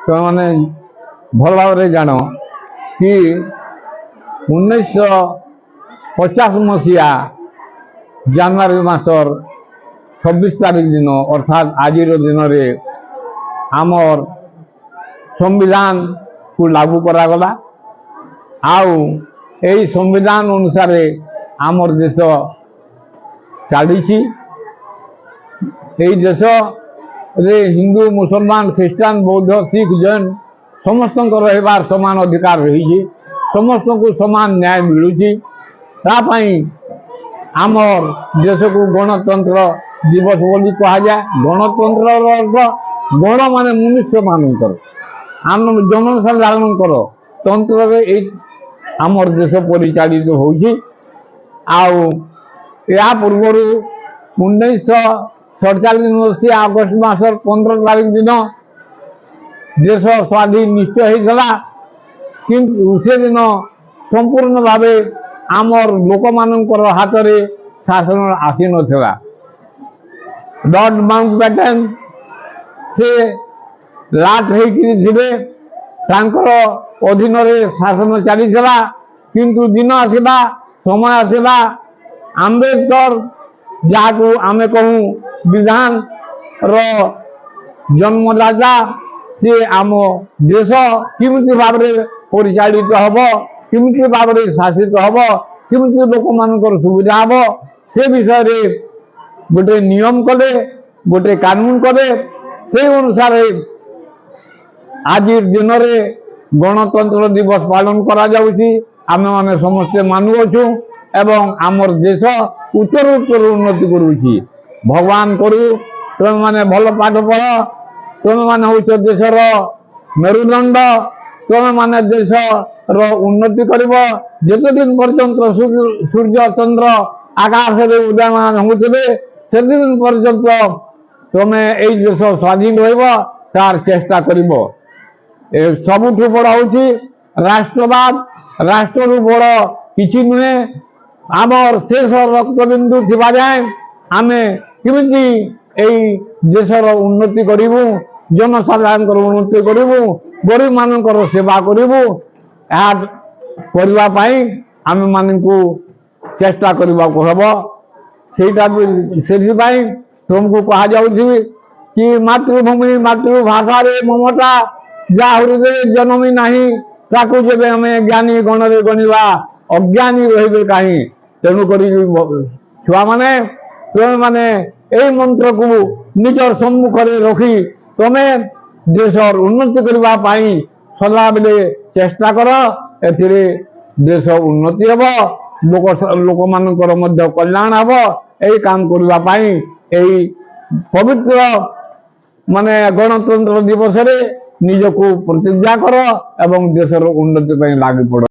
तुमने भल भाव जान कि 1950 मसीहा जनवरी मासर 26 तारीख दिन अर्थात आज दिन रे आमर संविधान को लागू करागला आउ यही संविधान अनुसार आमर देश चली देश रे हिंदू मुसलमान ख्रीस्टान बौद्ध सिख जैन समस्त रहिबार समान अधिकार रही समस्त को समान न्याय मिलूची आमर देश को गणतंत्र दिवस बोली कहा जाए। गणतंत्र अर्थ गण माने मनुष्य मानकर आम जनसाधारण तंत्र आमर देश परिचालित होउची। आउ या पूर्वर 1947 मसीहा अगस्ट मासर 15 तारीख दिन देश स्वाधीन निश्चय होता किंतु से दिन संपूर्ण भाव आमर लोक मानकर हाथ में शासन आसी नथिला। लॉर्ड माउंटबेटन से लाट होते अधीन शासन चली किंतु दिन आसला समय आसला आंबेडकर जहाँ आमे कहूँ विधान रो जन्मदाता से आम देश किमिति भाव परिचालित हम किमिति भाव शासित हम किमिति लोक मानकर सुविधा हम से विषय गोटे नियम कले गोटे कानून कले से अनुसार आज दिन में गणतंत्र दिवस पालन करा जाउची। आमे माने समस्ते मानुअछु एवं आमर देश उत्तर उत्तर उन्नति करुची। भगवान करू तुम माने भल पाठ पढ़ तुम माने हो देशर मेरुदंड तुम माने देश उन्नति कर जिते दिन पर्यंत सूर्य चंद्र आकाश में उदयमान होते से दिन पर्यंत तुम्हें यही देश स्वाधीन तार चेष्टा कर सबुठ बड़ हूँ राष्ट्रवाद राष्ट्र बड़ किसी नुहे आमर शेष रक्तबिंदु थी जाए आम किमिति देशर उन्नति करूँ जनसाधारण उन्नति करूँ गरीब मानकर सेवा करूँ करने आम मान को चेष्टा करने को हम से तुमको कहा जाऊँ कि मातृभूमि मातृभाषा ममता जा हृदय जन्मी नहीं ताकू जब आम ज्ञानी गण रे गणवा अज्ञानी रे कहीं तेणुक छुआ मैंने तुम मैंने यही मंत्र को निजर सम्मुख रखी तुम्हें देशर उन्नति करने सदा बेले चेष्टा कर देश उन्नति हम लोक मानकर कल्याण हम यही काम करने यही पवित्र माने गणतंत्र दिवस रे निज को प्रतिज्ञा कर एवं देशर उन्नति लागी पड़।